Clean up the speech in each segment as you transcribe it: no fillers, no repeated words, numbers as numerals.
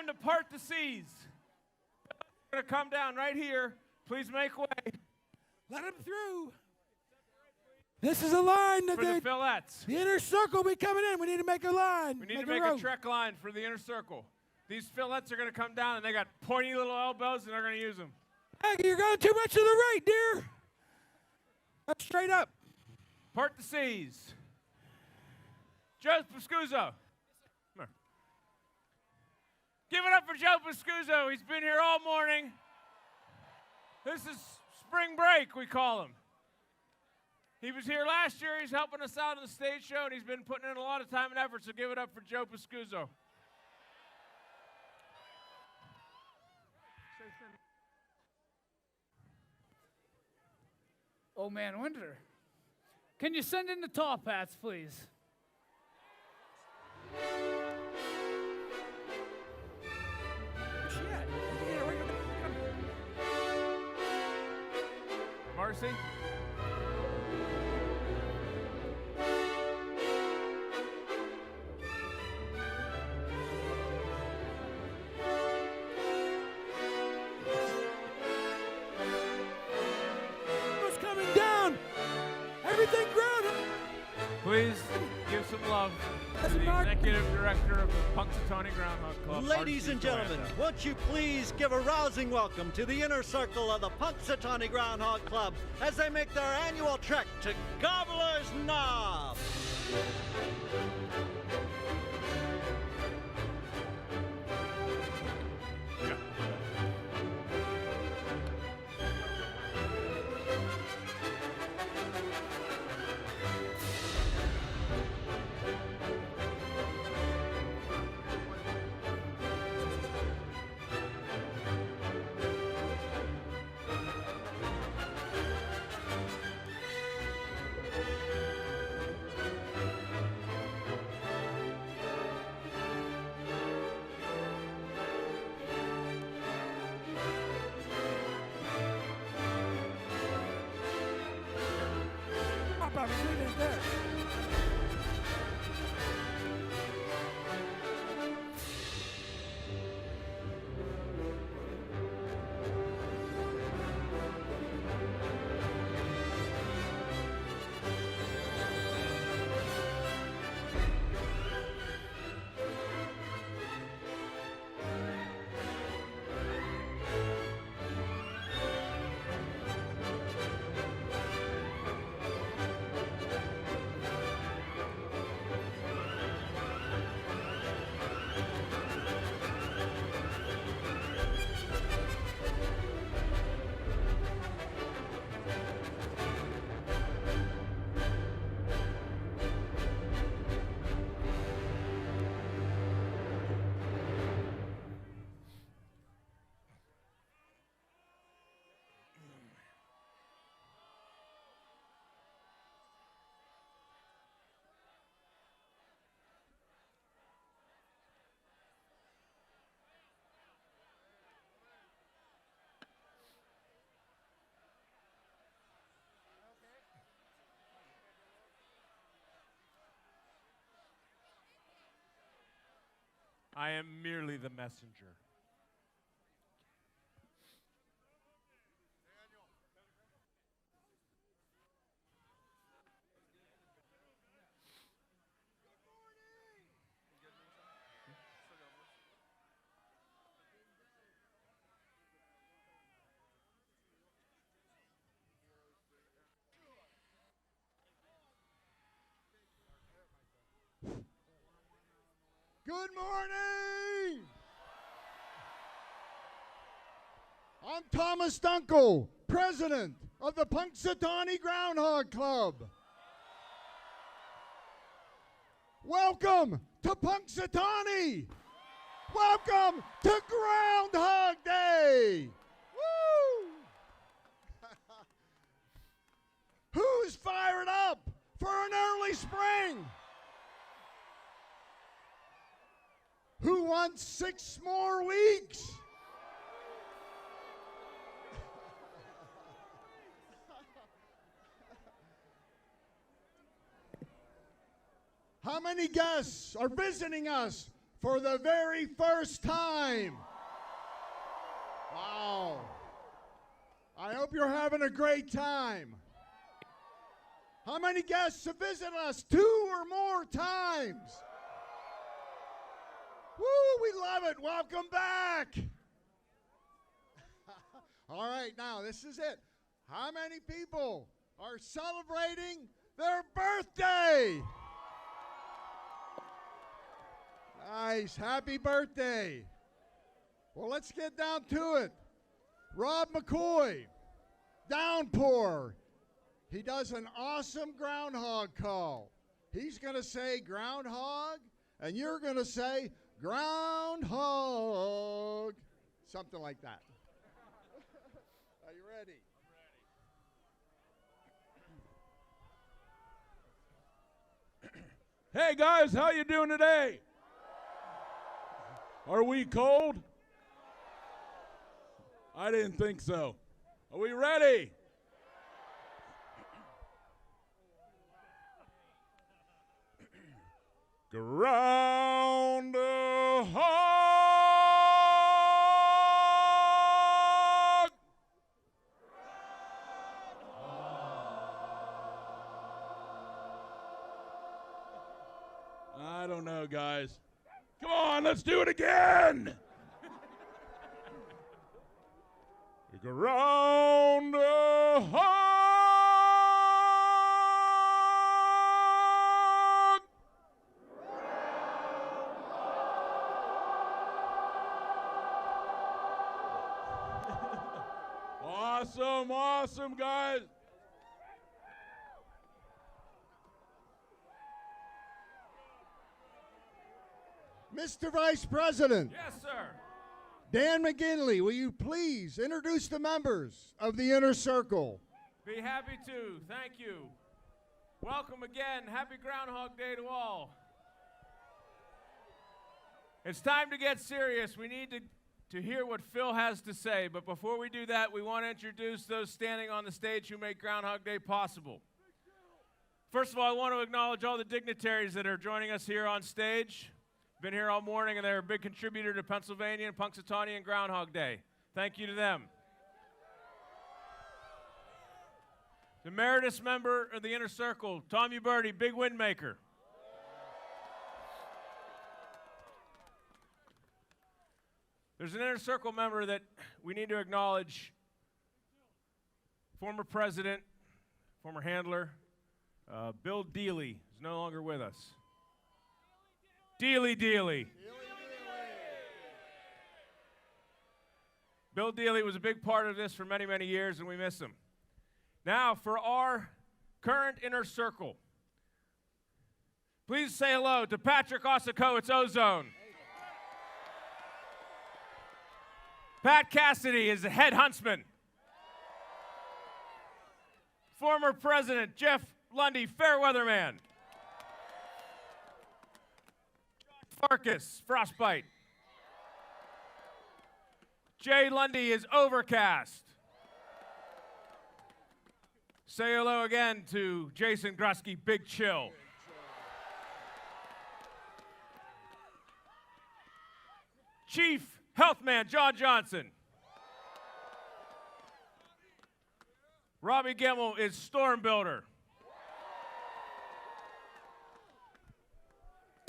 time to part the seas. We're going to come down right here. Please make way. Let him through. This is a line that for the fillettes. The inner circle will be coming in. We need to make a line. We need to make a trek line for the inner circle. These fillettes are going to come down, and they got pointy little elbows, and they're going to use them. Aggie, you're going too much to the right, dear. Up straight up. Part the seas. Joe Pascuzzo. Give it up for Joe Pascuzzo. He's been here all morning. This is spring break, we call him. He was here last year. He's helping us out on the stage show, and he's been putting in a lot of time and effort, so give it up for Joe Pascuzzo. Old Man Winter, can you send in the top hats, please? Marcy? What's coming down? Everything grounded. Please give some love to the executive director of the Punxsutawney Groundhog Club. Ladies and gentlemen, won't you please give a rousing welcome to the inner circle of the Punxsutawney Groundhog Club as they make their annual trek to Gobbler's Knob. I am merely the messenger. Good morning! I'm Thomas Dunkel, president of the Punxsutawney Groundhog Club. Welcome to Punxsutawney! Welcome to Groundhog Day! Woo! Who's fired up for an early spring? Who wants 6 more weeks? How many guests are visiting us for the very first time. Wow. I hope you're having a great time. How many guests have visited us 2 or more times? Woo, we love it. Welcome back. All right, now this is it. How many people are celebrating their birthday? Nice, happy birthday. Well, let's get down to it. Rob McCoy, Downpour. He does an awesome groundhog call. He's going to say groundhog, and you're going to say groundhog. Something like that. Are you ready? Hey guys, how you doing today? Are we cold? I didn't think so. Are we ready? Groundhog! I don't know, guys. Come on, let's do it again! Groundhog! Awesome, awesome, guys. Mr. Vice President, Yes, sir. Dan McGinley, will you please introduce the members of the Inner Circle? Be happy to. Thank you. Welcome again. Happy Groundhog Day to all. It's time to get serious. We need to hear what Phil has to say. But before we do that, we want to introduce those standing on the stage who make Groundhog Day possible. First of all, I want to acknowledge all the dignitaries that are joining us here on stage. Been here all morning, and they're a big contributor to Pennsylvania and Punxsutawney and Groundhog Day. Thank you to them. The emeritus member of the Inner Circle, Tom Uberti, big win maker. There's an Inner Circle member that we need to acknowledge. Former president, former handler, Bill Dealey is no longer with us. Dealey. Bill Dealey was a big part of this for many, many years, and we miss him. Now, for our current Inner Circle, please say hello to Patrick Osakowitz Ozone. Pat Cassidy is the head huntsman. Former President Jeff Lundy, Fairweatherman. Farkas, Frostbite. Jay Lundy is Overcast. Say hello again to Jason Grusky, Big Chill. Chief Healthman John Johnson. Robbie Gemmel is Storm Builder.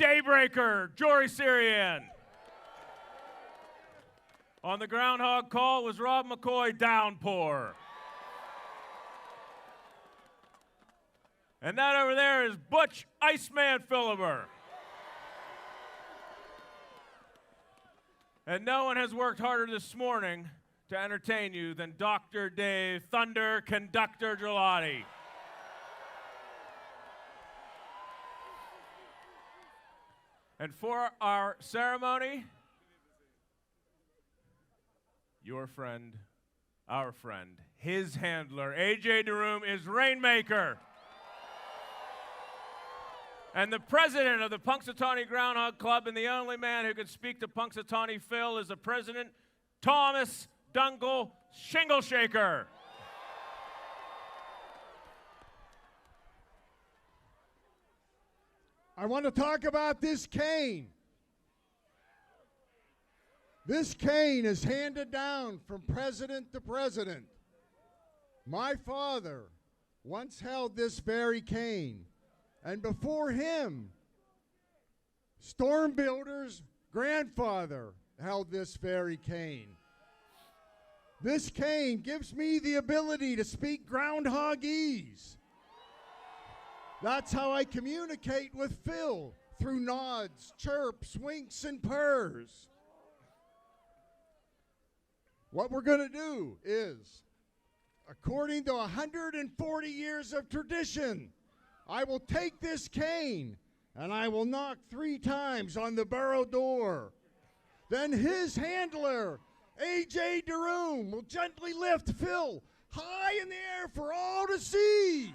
Daybreaker, Jory Syrian. On the groundhog call was Rob McCoy, Downpour. And that over there is Butch Iceman Philibert. And no one has worked harder this morning to entertain you than Dr. Dave Thunder Conductor Gelati. And for our ceremony, your friend, our friend, his handler, AJ DeRoom, is Rainmaker. And the president of the Punxsutawney Groundhog Club and the only man who can speak to Punxsutawney Phil is the president, Thomas Dungle Shingleshaker. I want to talk about this cane. This cane is handed down from president to president. My father once held this very cane, and before him, Storm Builder's grandfather held this very cane. This cane gives me the ability to speak Groundhogese. That's how I communicate with Phil, through nods, chirps, winks, and purrs. What we're going to do is, according to 140 years of tradition, I will take this cane and I will knock 3 times on the burrow door. Then his handler, A.J. DeRoom, will gently lift Phil high in the air for all to see.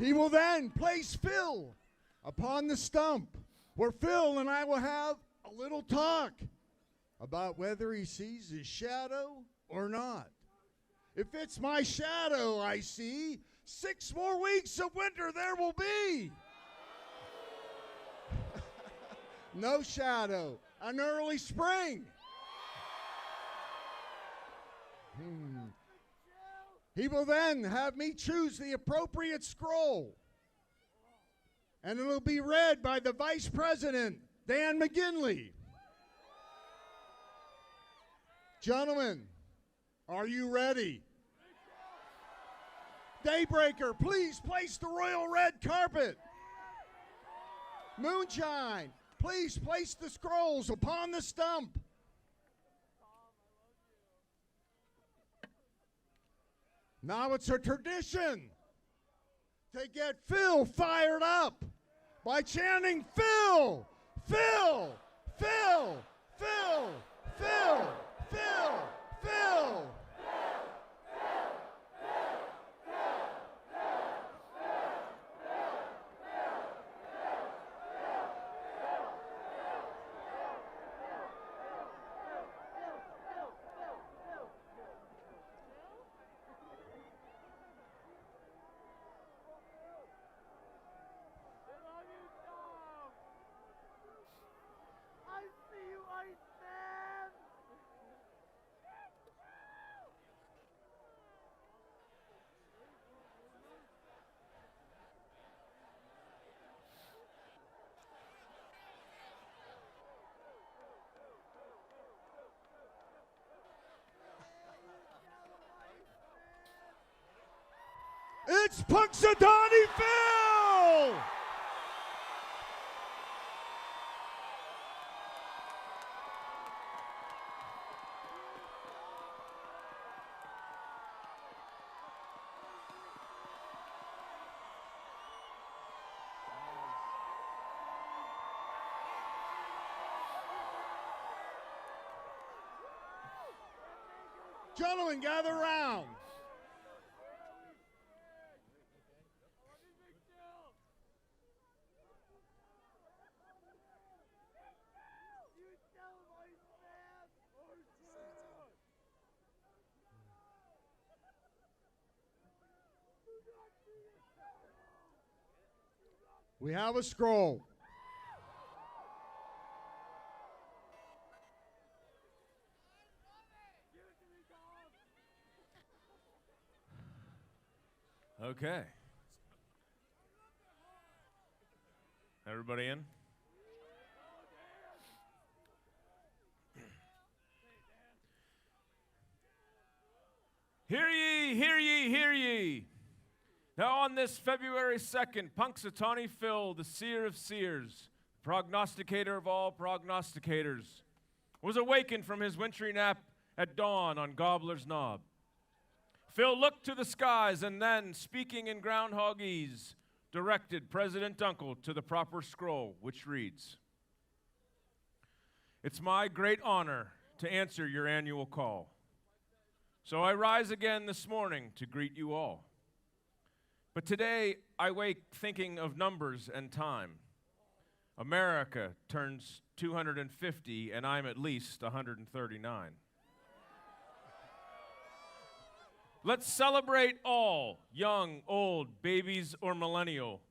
He will then place Phil upon the stump, where Phil and I will have a little talk about whether he sees his shadow or not. If it's my shadow I see, 6 more weeks of winter there will be. No shadow, an early spring. He will then have me choose the appropriate scroll, and it'll be read by the Vice President, Dan McGinley. Gentlemen, are you ready? Daybreaker, please place the royal red carpet. Moonshine, please place the scrolls upon the stump. Now it's a tradition to get Phil fired up by chanting Phil, Phil, Phil, Phil, Phil, Phil, Phil. It's Punxsutawney Phil! Gentlemen, gather round. We have a scroll. Okay. Everybody in? Hear ye, hear ye, hear ye. Now on this February 2nd, Punxsutawney Phil, the seer of seers, prognosticator of all prognosticators, was awakened from his wintry nap at dawn on Gobbler's Knob. Phil looked to the skies and then, speaking in Groundhogese, directed President Dunkel to the proper scroll, which reads, "It's my great honor to answer your annual call. So I rise again this morning to greet you all. But today I wake thinking of numbers and time. America turns 250 and I'm at least 139. Let's celebrate all, young, old, babies, or millennial,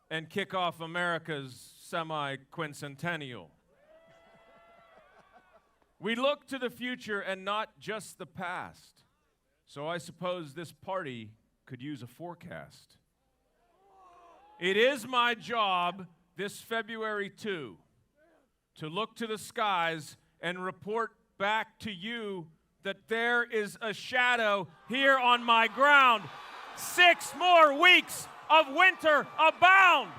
and kick off America's semi-quincentennial. We look to the future and not just the past. So I suppose this party could use a forecast. It is my job this February 2 to look to the skies and report back to you that there is a shadow here on my ground. 6 more weeks of winter abound.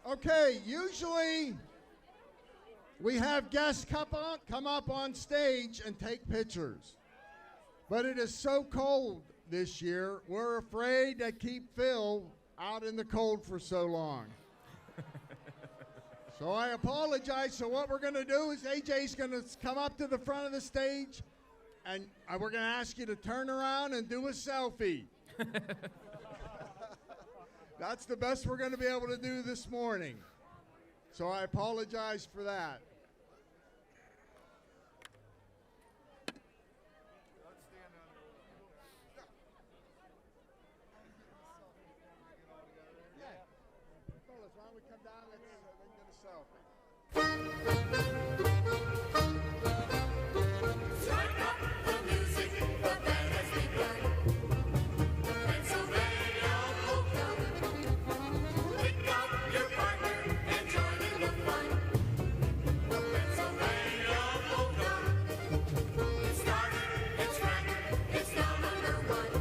Okay, usually we have guests come up on stage and take pictures. But it is so cold this year, we're afraid to keep Phil out in the cold for so long. So I apologize. So what we're going to do is AJ's going to come up to the front of the stage, and we're going to ask you to turn around and do a selfie. That's the best we're going to be able to do this morning. So I apologize for that. Yeah. Fellas, why don't we come down and get a selfie? Strike up the music, the band has begun. Pennsylvania polka. Pick up your partner and join in the fun. Pennsylvania polka. It started, it's ranked, it's now #1.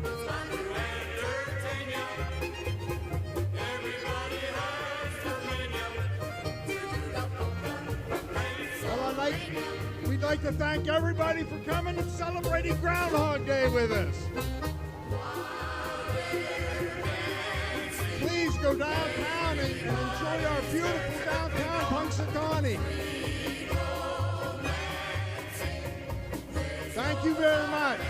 It's fun to entertain ya. Everybody has to win ya. To do the polka. Well, we'd like to thank everybody for coming and celebrating Groundhog Day with us. Please go downtown and enjoy our beautiful downtown Punxsutawney. Thank you very much.